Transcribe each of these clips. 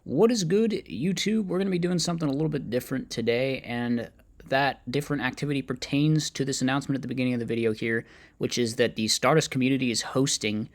What is good, YouTube? We're going to be doing something a little bit different today, and that different activity pertains to this announcement at the beginning of the video here, which is that the Stardust community is hosting,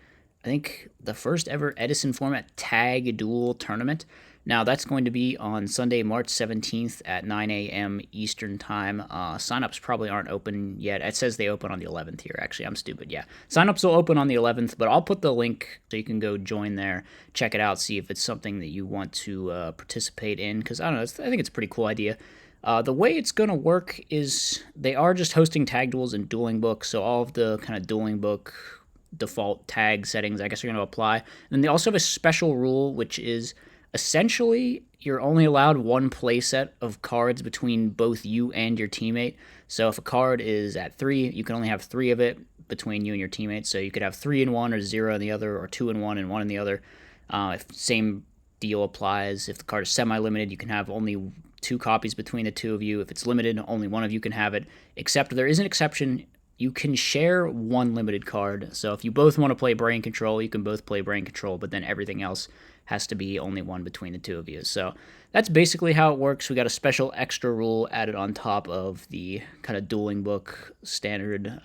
I think, the first ever Edison Format TAG duel tournament. Now, that's going to be on Sunday, March 17th at 9 a.m. Eastern Time. Signups probably aren't open yet. It says they open on the 11th here, actually. I'm stupid, yeah. Signups will open on the 11th, but I'll put the link so you can go join there, check it out, see if it's something that you want to participate in, because I don't know, I think it's a pretty cool idea. The way it's going to work is they are just hosting tag duels in Dueling Book, so all of the kind of Dueling Book default tag settings, I guess, are going to apply. And then they also have a special rule, which is essentially you're only allowed one playset of cards between both you and your teammate. So if a card is at 3, you can only have 3 of it between you and your teammates. So you could have 3 in one, or 0 in the other, or 2 in one and 1 in the other. If same deal applies, if the card is semi-limited, you can have only 2 copies between the two of you. If it's limited, only one of you can have it. Except there is an exception. You can share one limited card. So if you both want to play Brain Control, you can both play Brain Control, but then everything else has to be only one between the two of you. So that's basically how it works. We got a special extra rule added on top of the kind of Dueling Book standard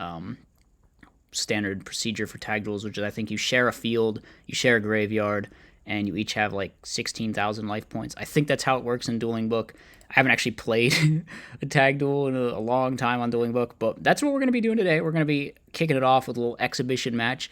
procedure for tag duels, which is I think you share a field, you share a graveyard, and you each have like 16,000 life points. I think that's how it works in Dueling Book. I haven't actually played a tag duel in a long time on Dueling Book, but that's what we're going to be doing today. We're going to be kicking it off with a little exhibition match.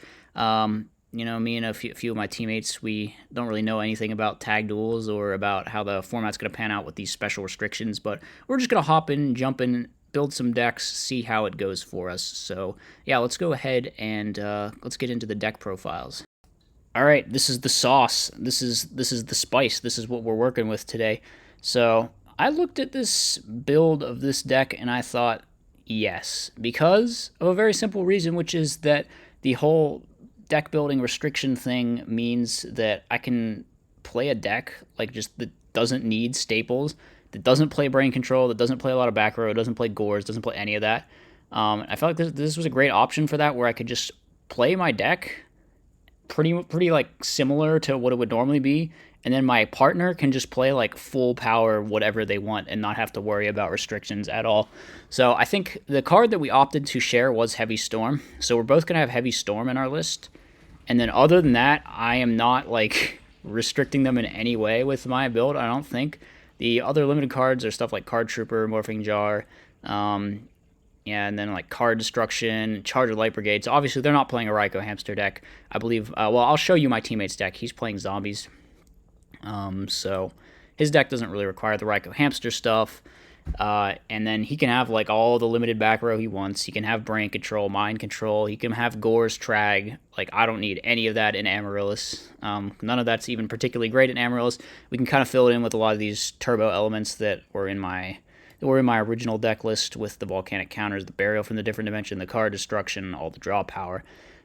Me and a few of my teammates, we don't really know anything about tag duels or about how the format's going to pan out with these special restrictions, but we're just going to hop in, jump in, build some decks, see how it goes for us. So yeah, let's go ahead and let's get into the deck profiles. All right, this is the sauce. This is the spice. This is what we're working with today. So I looked at this build of this deck and I thought, yes, because of a very simple reason, which is that the whole deck building restriction thing means that I can play a deck like just that doesn't need staples, that doesn't play Brain Control, that doesn't play a lot of back row, doesn't play Gores, doesn't play any of that. I felt like this was a great option for that, where I could just play my deck pretty like similar to what it would normally be, and then my partner can just play like full power whatever they want and not have to worry about restrictions at all. So I think the card that we opted to share was Heavy Storm, so we're both going to have Heavy Storm in our list. And then other than that, I am not like restricting them in any way with my build, I don't think. The other limited cards are stuff like Card Trooper, Morphing Jar, yeah, and then like Card Destruction, Charger Light Brigade. So obviously they're not playing a Raikou Hamster deck. I believe, well, I'll show you my teammate's deck. He's playing Zombies. So his deck doesn't really require the Raikou Hamster stuff. And then he can have like all the limited back row he wants. He can have Brain Control, Mind Control. He can have Gore's Trag. Like, I don't need any of that in Amaryllis. None of that's even particularly great in Amaryllis. We can kind of fill it in with a lot of these turbo elements that were in my original deck list, with the volcanic counters, the burial from the different dimension, the card destruction, all the draw power.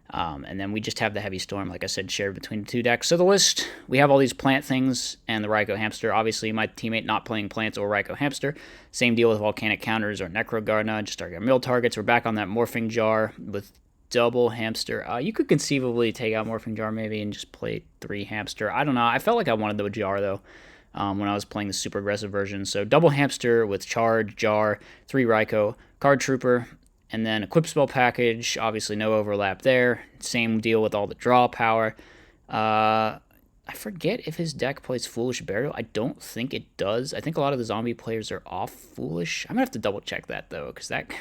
And then we just have the Heavy Storm, like I said, shared between the two decks. So the list, we have all these plant things and the Raikou Hamster. Obviously, my teammate not playing plants or Raikou Hamster. Same deal with Volcanic Counters or Necro Gardener, just our mill targets. We're back on that Morphing Jar with double Hamster. You could conceivably take out Morphing Jar maybe and just play 3 Hamster. I don't know. I felt like I wanted the Jar, though. When I was playing the super aggressive version. So double Hamster with Charge, Jar, 3 Raikou, Card Trooper, and then Equip Spell Package. Obviously no overlap there. Same deal with all the draw power. I forget if his deck plays Foolish Burial. I don't think it does. I think a lot of the zombie players are off Foolish. I'm going to have to double check that, though, because that...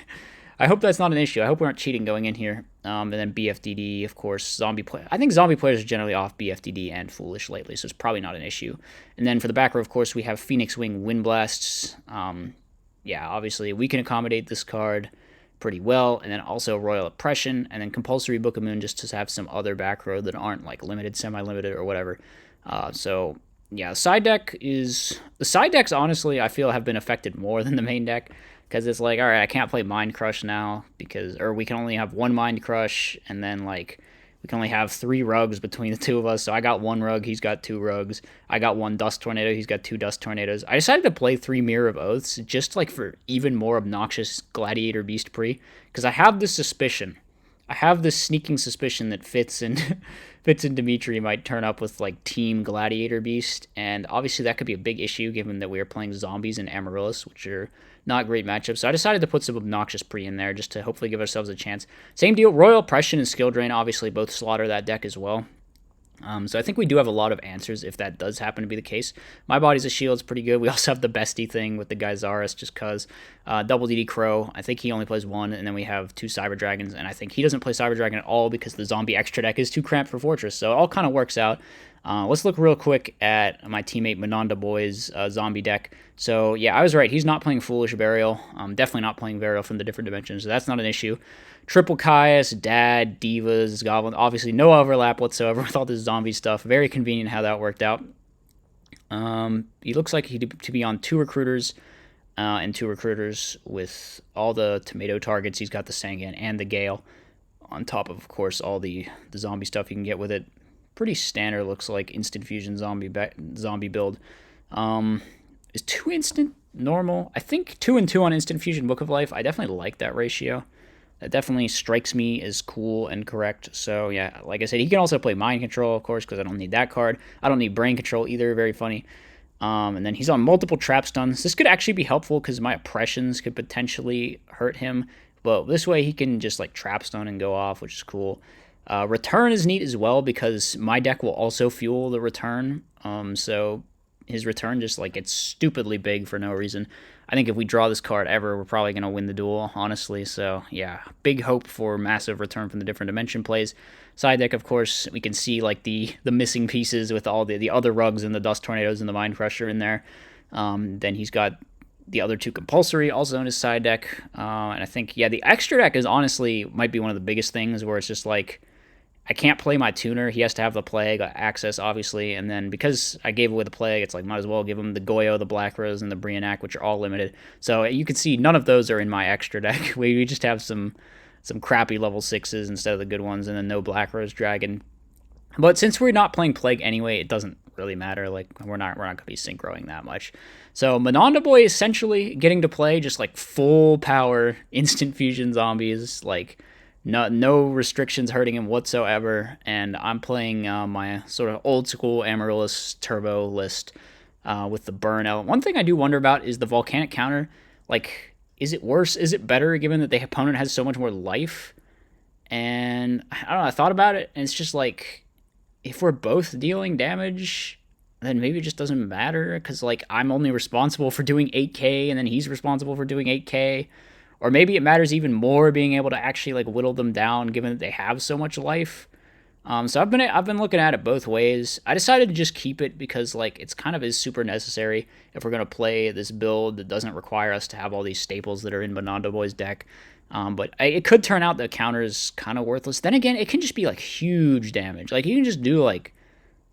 I hope that's not an issue. I hope we aren't cheating going in here. And then BFDD, of course, I think zombie players are generally off BFDD and Foolish lately, so it's probably not an issue. And then for the back row, of course, we have Phoenix Wing Wind Blasts. Yeah, obviously, we can accommodate this card pretty well. And then also Royal Oppression, and then Compulsory Book of Moon, just to have some other back row that aren't like limited, semi-limited, or whatever. So yeah, the side decks, honestly, I feel have been affected more than the main deck. Because it's like, all right, I can't play Mind Crush now, or we can only have 1 Mind Crush, and then like we can only have 3 rugs between the two of us. So I got 1 rug, he's got 2 rugs. I got 1 Dust Tornado, he's got 2 Dust Tornadoes. I decided to play 3 Mirror of Oaths just like for even more obnoxious Gladiator Beast Pre, because I have this sneaking suspicion that Fitz and Fitz and Dimitri might turn up with like Team Gladiator Beast, and obviously that could be a big issue given that we are playing zombies and Amaryllis, which are not great matchups. So I decided to put some Obnoxious Pre in there just to hopefully give ourselves a chance. Same deal, Royal Oppression and Skill Drain obviously both slaughter that deck as well. So I think we do have a lot of answers if that does happen to be the case. My Body's a Shield's pretty good. We also have the bestie thing with the guy Zaris just because. Double DD Crow, I think he only plays one, and then we have 2 Cyber Dragons, and I think he doesn't play Cyber Dragon at all because the zombie extra deck is too cramped for Fortress, so it all kind of works out. Let's look real quick at my teammate Mananda Boy's zombie deck. So yeah, I was right. He's not playing Foolish Burial. Definitely not playing Burial from the different dimensions, so that's not an issue. Triple Caius, Dad, Divas, Goblin. Obviously no overlap whatsoever with all this zombie stuff. Very convenient how that worked out. He looks like he to be on 2 recruiters and 2 recruiters with all the tomato targets. He's got the Sangan and the Gale on top of course, all the zombie stuff you can get with it. Pretty standard, looks like instant fusion zombie build. Is 2 instant normal? I think 2 and 2 on instant fusion Book of Life. I definitely like that ratio. That definitely strikes me as cool and correct. So yeah, like I said, he can also play Mind Control, of course, because I don't need that card. I don't need Brain Control either, very funny. And then he's on multiple trap stuns. This could actually be helpful because my oppressions could potentially hurt him. But this way he can just like trap stun and go off, which is cool. Return is neat as well because my deck will also fuel the return. So his return just like gets stupidly big for no reason. I think if we draw this card ever, we're probably going to win the duel, honestly. So, yeah, big hope for massive return from the different dimension plays. Side deck, of course, we can see like the missing pieces with all the other rugs and the Dust Tornadoes and the Mind Crusher in there. Then he's got the other 2 compulsory also in his side deck. And I think, yeah, the extra deck is honestly might be one of the biggest things where it's just like, I can't play my tuner. He has to have the Plague access, obviously. And then because I gave away the Plague, it's like might as well give him the Goyo, the Black Rose, and the Brionac, which are all limited. So you can see none of those are in my extra deck. We just have some crappy level 6s instead of the good ones, and then no Black Rose Dragon. But since we're not playing Plague anyway, it doesn't really matter. Like we're not going to be synchroing that much. So Mananda Boy essentially getting to play just like full power instant fusion zombies, like. No restrictions hurting him whatsoever, and I'm playing my sort of old school Amaryllis turbo list with the burn element. One thing I do wonder about is the volcanic counter. Like, is it worse? Is it better given that the opponent has so much more life? And I don't know, I thought about it, and it's just like, if we're both dealing damage, then maybe it just doesn't matter, because like I'm only responsible for doing 8k, and then he's responsible for doing 8k. Or maybe it matters even more being able to actually like whittle them down, given that they have so much life. So I've been looking at it both ways. I decided to just keep it because like it's kind of is super necessary if we're gonna play this build that doesn't require us to have all these staples that are in Mananda Boy's deck. But it could turn out the counter is kind of worthless. Then again, it can just be like huge damage. Like you can just do like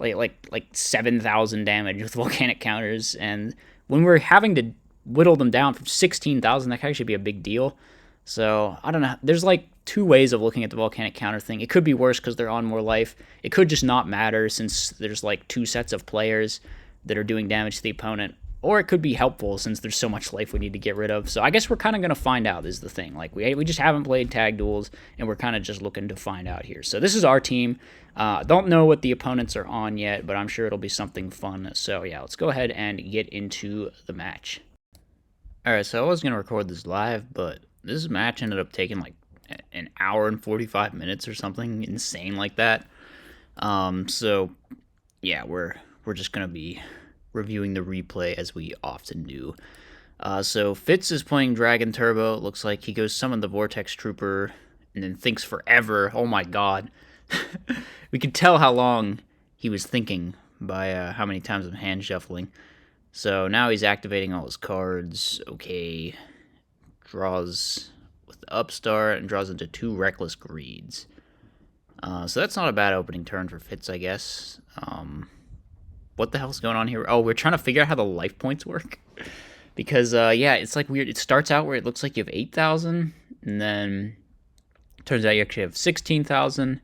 7,000 damage with volcanic counters, and when we're having to whittle them down from 16,000, that could actually be a big deal. So I don't know. There's like 2 ways of looking at the volcanic counter thing. It could be worse because they're on more life. It could just not matter since there's like 2 sets of players that are doing damage to the opponent. Or it could be helpful since there's so much life we need to get rid of. So I guess we're kind of going to find out is the thing. Like we just haven't played tag duels, and we're kind of just looking to find out here. So this is our team. Don't know what the opponents are on yet, but I'm sure it'll be something fun. So yeah, let's go ahead and get into the match. Alright, so I was going to record this live, but this match ended up taking like an hour and 45 minutes or something insane like that. So yeah, we're just going to be reviewing the replay as we often do. So Fitz is playing Dragon Turbo. It looks like he goes summon the Vortex Trooper and then thinks forever. Oh my god. We can tell how long he was thinking by how many times of hand shuffling. So now he's activating all his cards. Okay. Draws with the Upstart and draws into 2 Reckless Greeds. So that's not a bad opening turn for Fitz, I guess. What the hell's going on here? Oh, we're trying to figure out how the life points work. Because, yeah, it's like weird. It starts out where it looks like you have 8,000. And then it turns out you actually have 16,000.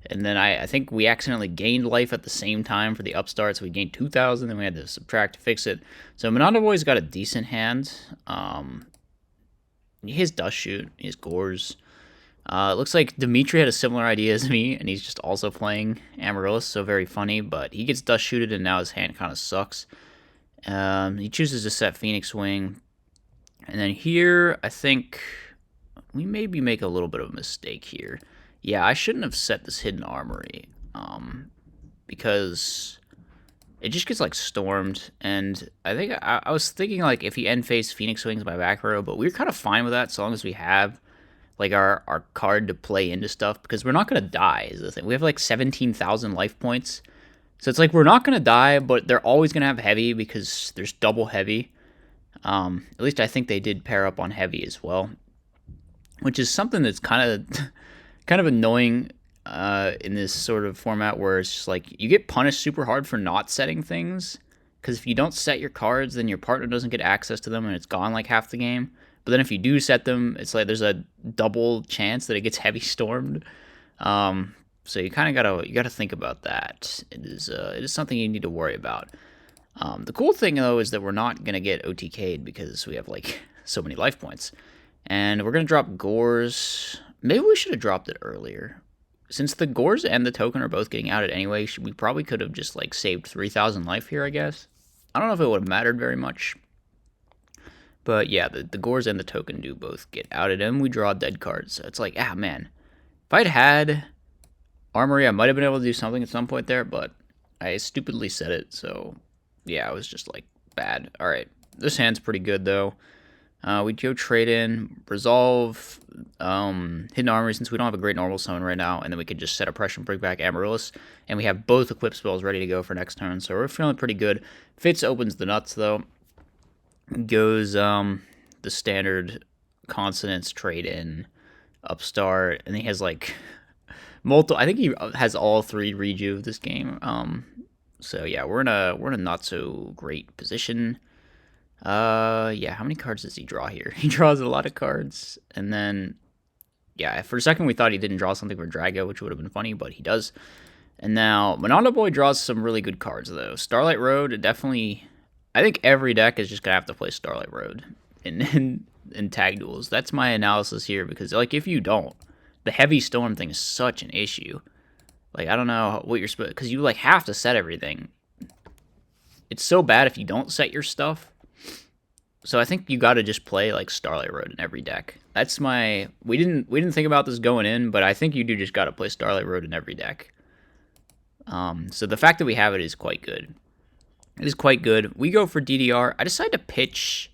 And then I think we accidentally gained life at the same time for the Upstart, so we gained 2,000, then we had to subtract to fix it. So Mananda Boy's got a decent hand. He has Dust Shoot, he has Gores. It looks like Dimitri had a similar idea as me, and he's just also playing Amaryllis, so very funny, but he gets dust shooted, and now his hand kind of sucks. He chooses to set Phoenix Wing, and then here, I think we maybe make a little bit of a mistake here. Yeah, I shouldn't have set this Hidden Armory, because it just gets, like, stormed, and I think I was thinking, like, if he end phase Phoenix Wings my back row, but we were kind of fine with that, so long as we have like our card to play into stuff, because we're not going to die is the thing. We have like 17,000 life points. So it's like we're not going to die, but they're always going to have heavy because there's double heavy. At least I think they did pair up on heavy as well, which is something that's kind of annoying in this sort of format where it's just like you get punished super hard for not setting things, because if you don't set your cards, then your partner doesn't get access to them and it's gone like half the game. But then if you do set them, it's like there's a double chance that it gets heavy stormed. So you kind of gotta think about that. It is something you need to worry about. The cool thing though is that we're not gonna get OTK'd because we have like so many life points, and we're gonna drop Gores. Maybe we should have dropped it earlier. Since the Gores and the token are both getting outed anyway, we probably could have just like saved 3,000 life here, I guess. I don't know if it would have mattered very much. But yeah, the Gores and the token do both get outed, and we draw dead cards. So it's like, man. If I'd had Armory, I might have been able to do something at some point there, but I stupidly said it, so yeah, it was just like bad. Alright, this hand's pretty good though. We go trade in, resolve Hidden Armory since we don't have a great normal summon right now, and then we could just set Oppression, bring back Amaryllis, and we have both equip spells ready to go for next turn, so we're feeling pretty good. Fitz opens the nuts though. Goes the standard consonants trade in, upstart, and he has like multiple. I think he has all 3 rejuve this game. So yeah, we're in a not so great position. Yeah, how many cards does he draw here? He draws a lot of cards, and then yeah, for a second we thought he didn't draw something for Drago, which would have been funny, but he does. And now Monondo Boy draws some really good cards though. Starlight Road definitely. I think every deck is just gonna have to play Starlight Road in tag duels. That's my analysis here, because like if you don't, the heavy storm thing is such an issue. Like I don't know what you're supposed, because you like have to set everything. It's so bad if you don't set your stuff. So I think you got to just play like Starlight Road in every deck. That's my. We didn't think about this going in, but I think you do just got to play Starlight Road in every deck. So the fact that we have it is quite good. It is quite good. We go for DDR. I decided to pitch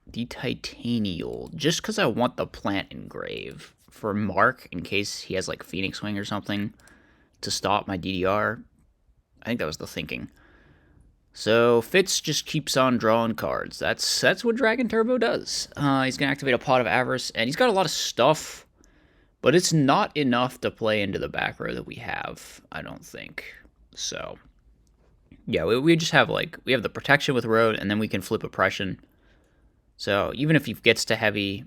the Titanial just because I want the plant engrave for Mark in case he has like Phoenix Wing or something to stop my DDR. I think that was the thinking. So Fitz just keeps on drawing cards. That's what Dragon Turbo does. He's gonna activate a Pot of Avarice, and he's got a lot of stuff, but it's not enough to play into the back row that we have, I don't think. So yeah, we just have like, we have the protection with Road, and then we can flip Oppression. So even if he gets to heavy,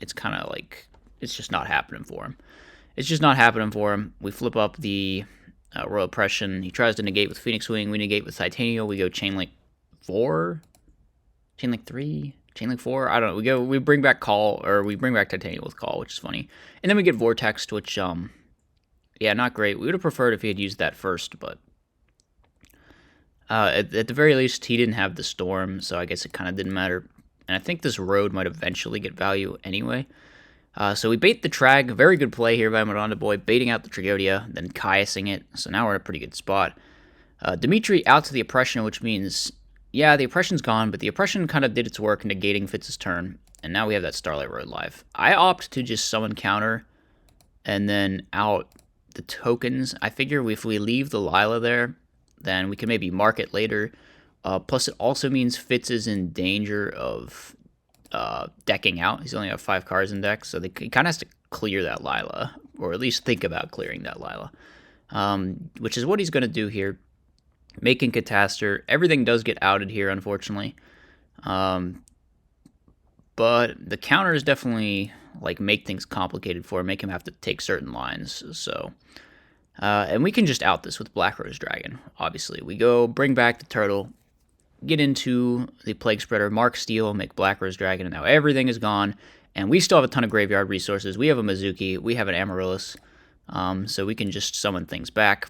it's kind of like, it's just not happening for him. It's just not happening for him. We flip up the Royal Oppression. He tries to negate with Phoenix Wing. We negate with Titanial. We go Chain Link 4? Chain Link 3? Chain Link 4? I don't know. We bring back Call, or we bring back Titanial with Call, which is funny. And then we get Vortex, which, yeah, not great. We would have preferred if he had used that first, but at the very least, he didn't have the Storm, so I guess it kind of didn't matter. And I think this Road might eventually get value anyway. So we bait the Trag. Very good play here by Miranda Boy, baiting out the Tragodia, then Caiusing it. So now we're in a pretty good spot. Dimitri out to the Oppression, which means, yeah, the Oppression's gone, but the Oppression kind of did its work negating Fitz's turn. And now we have that Starlight Road live. I opt to just summon counter and then out the tokens. I figure if we leave the Lila there, then we can maybe mark it later. Plus, it also means Fitz is in danger of decking out. He's only got 5 cards in deck, so he kind of has to clear that Lila, or at least think about clearing that Lila, which is what he's going to do here. Making Catastor. Everything does get outed here, unfortunately. But the counters definitely like make things complicated for him, make him have to take certain lines. So, and we can just out this with Black Rose Dragon, obviously. We go bring back the turtle, get into the Plague Spreader, mark Steel, make Black Rose Dragon, and now everything is gone. And we still have a ton of graveyard resources. We have a Mizuki. We have an Amaryllis. So we can just summon things back.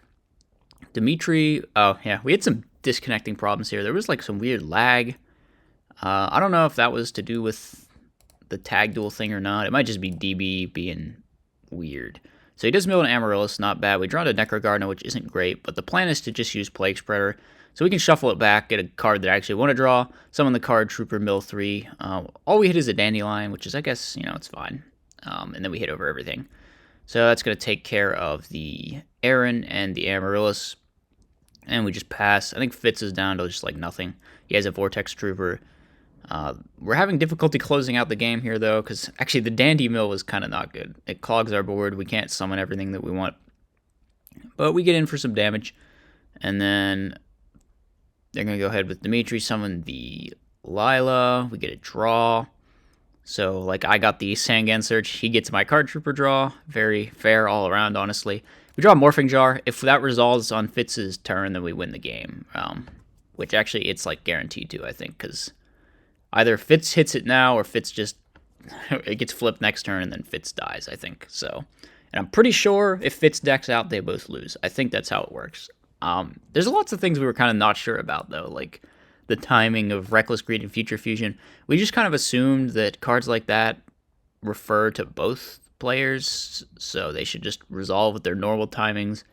Dimitri, oh yeah, we had some disconnecting problems here. There was like some weird lag. I don't know if that was to do with the tag duel thing or not. It might just be DB being weird. So he does mill an Amaryllis, not bad. We draw to Necrogardener, which isn't great, but the plan is to just use Plague Spreader. So we can shuffle it back, get a card that I actually want to draw, summon the card, Trooper, mill 3. All we hit is a Dandelion, which is, I guess, it's fine. And then we hit over everything. So that's going to take care of the Aaron and the Amaryllis. And we just pass. I think Fitz is down to just like nothing. He has a Vortex Trooper. We're having difficulty closing out the game here, though, because actually the Dandy Mill was kind of not good. It clogs our board. We can't summon everything that we want. But we get in for some damage. And then they're going to go ahead with Dimitri, summon the Lila. We get a draw. So, like, I got the Sangan Search. He gets my Card Trooper draw. Very fair all around, honestly. We draw a Morphing Jar. If that resolves on Fitz's turn, then we win the game. Which actually, it's, like, guaranteed to, I think, because either Fitz hits it now or Fitz just, it gets flipped next turn and then Fitz dies, I think. So, and I'm pretty sure if Fitz decks out, they both lose. I think that's how it works. There's lots of things we were kind of not sure about, though, like the timing of Reckless Greed and Future Fusion. We just kind of assumed that cards like that refer to both players, so they should just resolve with their normal timings.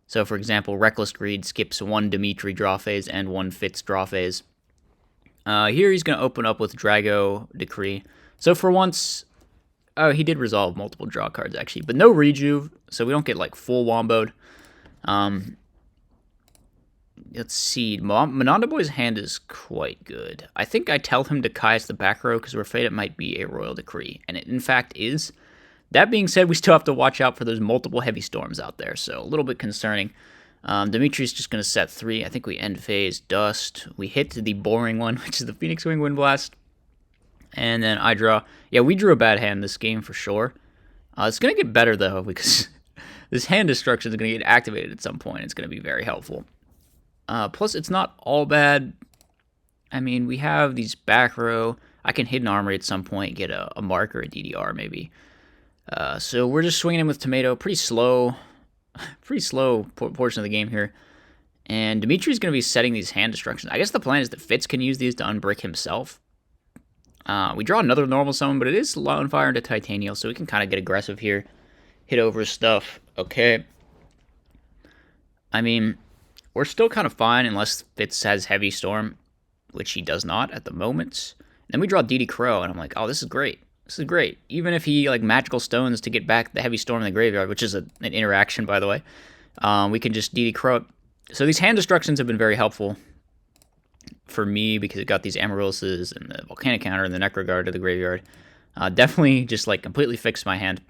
So, for example, Reckless Greed skips one Dimitri draw phase and one Fitz draw phase. Here he's going to open up with Drago Decree. So for once, he did resolve multiple draw cards, actually, but no Rejuve, so we don't get, like, full womboed. Let's see. Mananda Boy's hand is quite good. I think I tell him to Caius the back row because we're afraid it might be a Royal Decree, and it in fact is. That being said, we still have to watch out for those multiple heavy storms out there, so a little bit concerning. Dimitri's just going to set 3. I think we end phase Dust. We hit the boring one, which is the Phoenix Wing Wind Blast. And then I draw. Yeah, we drew a bad hand this game for sure. It's going to get better, though, because this hand destruction is going to get activated at some point. It's going to be very helpful. Plus, it's not all bad. I mean, we have these back row. I can Hidden Armory at some point, get a mark or a DDR maybe. So we're just swinging in with Tomato. Pretty slow portion of the game here. And Dimitri's going to be setting these hand destructions. I guess the plan is that Fitz can use these to unbrick himself. We draw another normal summon, but it is Lone Fire into Titanial, so we can kind of get aggressive here. Hit over stuff. Okay. I mean, we're still kind of fine unless Fitz has Heavy Storm, which he does not at the moment. Then we draw DD Crow, and I'm like, oh, this is great. This is great. Even if he, like, Magical Stones to get back the Heavy Storm in the graveyard, which is an interaction, by the way, we can just DD Crow it. So these hand destructions have been very helpful for me because it got these Amaryllises and the Volcanic Counter and the Necroguard to the graveyard. Definitely just, like, completely fixed my hand.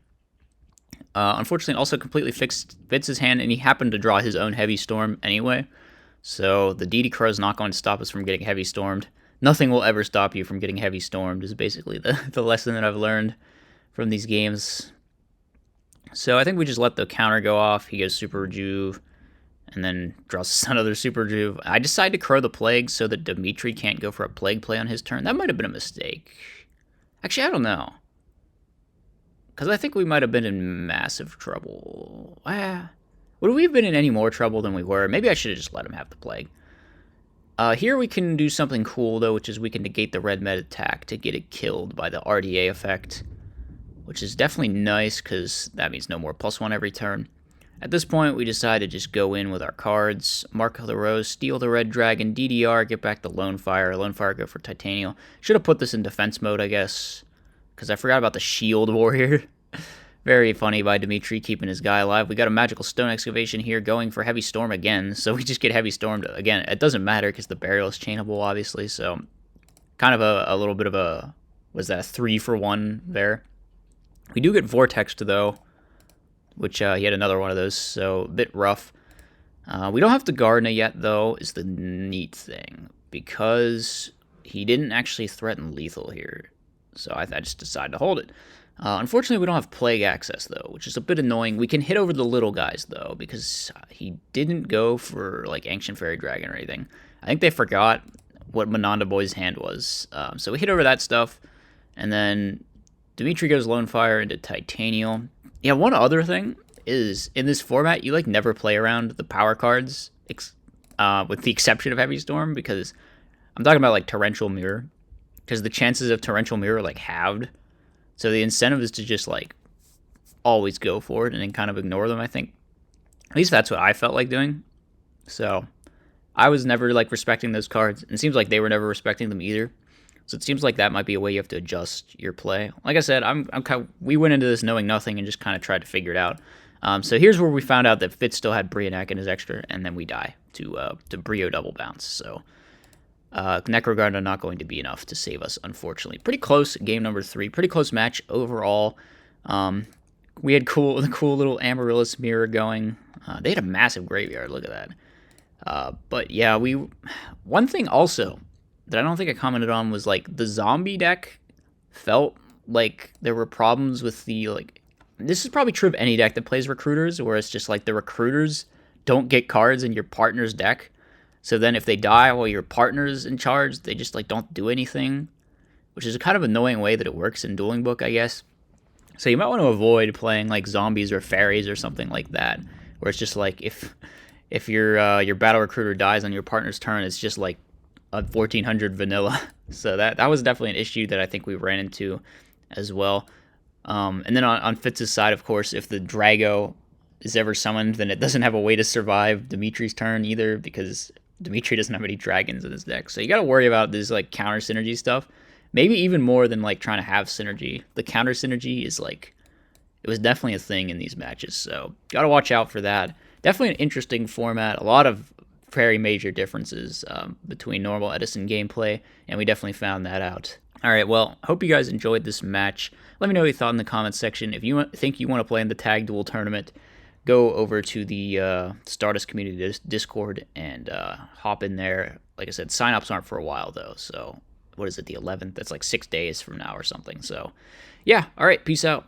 Unfortunately, also completely fixed Fitz's hand, and he happened to draw his own Heavy Storm anyway. So the DD Crow is not going to stop us from getting Heavy Stormed. Nothing will ever stop you from getting Heavy Stormed is basically the lesson that I've learned from these games. So I think we just let the counter go off. He goes Super Rejuve, and then draws another Super Rejuve. I decide to Crow the Plague so that Dimitri can't go for a Plague play on his turn. That might have been a mistake. Actually, I don't know. Because I think we might have been in massive trouble. Would we have been in any more trouble than we were? Maybe I should have just let him have the Plague. Here we can do something cool, though, which is we can negate the red med attack to get it killed by the RDA effect, which is definitely nice because that means no more +1 every turn. At this point, we decide to just go in with our cards, Mark of the Rose, steal the Red Dragon, DDR, get back the Lone Fire, go for Titanial. Should have put this in defense mode, I guess, because I forgot about the Shield Warrior. Very funny by Dimitri keeping his guy alive. We got a Magical Stone Excavation here going for Heavy Storm again, so we just get Heavy Stormed again. It doesn't matter because the Burial is chainable, obviously, so kind of a little bit of a, was that a 3-for-1 there? We do get Vortexed, though, which he had another one of those, so a bit rough. We don't have to Gardener yet, though, is the neat thing, because he didn't actually threaten lethal here, so I just decided to hold it. Unfortunately, we don't have Plague access, though, which is a bit annoying. We can hit over the little guys, though, because he didn't go for, like, Ancient Fairy Dragon or anything. I think they forgot what Mananda Boy's hand was. So we hit over that stuff, and then Dimitri goes Lone Fire into Titanium. Yeah, one other thing is in this format, you like never play around the power cards, with the exception of Heavy Storm, because I'm talking about like Torrential Mirror, because the chances of Torrential Mirror are like halved. So the incentive is to just like always go for it and then kind of ignore them, I think. At least that's what I felt like doing. So I was never like respecting those cards. And it seems like they were never respecting them either. So it seems like that might be a way you have to adjust your play. Like I said, we went into this knowing nothing and just kind of tried to figure it out. So here's where we found out that Fitz still had Brionac in his extra, and then we die to Brio double bounce. So Necrogarda not going to be enough to save us, unfortunately. Pretty close game number 3. Pretty close match overall. We had the cool little Amaryllis mirror going. They had a massive graveyard. Look at that. But yeah, one thing also that I don't think I commented on was like the zombie deck felt like there were problems with the like. This is probably true of any deck that plays recruiters, where it's just like the recruiters don't get cards in your partner's deck. So then if they die while your partner's in charge, they just like don't do anything, which is a kind of annoying way that it works in Dueling Book, I guess. So you might want to avoid playing like zombies or fairies or something like that, where it's just like if your battle recruiter dies on your partner's turn, it's just like a 1400 vanilla. So that was definitely an issue that I think we ran into as well. And then on Fitz's side, of course, if the Drago is ever summoned, then it doesn't have a way to survive Dimitri's turn either, because Dimitri doesn't have any dragons in his deck. So you got to worry about this like counter synergy stuff. Maybe even more than like trying to have synergy. The counter synergy is like, it was definitely a thing in these matches. So got to watch out for that. Definitely an interesting format. A lot of very major differences between normal Edison gameplay, and we definitely found that out. All right, well, hope you guys enjoyed this match. Let me know what you thought in the comments section. If you think you want to play in the Tag Duel tournament, go over to the Stardust Community Discord and hop in there. Like I said, sign-ups aren't for a while, though. So, what is it, the 11th? That's like 6 days from now or something. So, yeah, all right, peace out.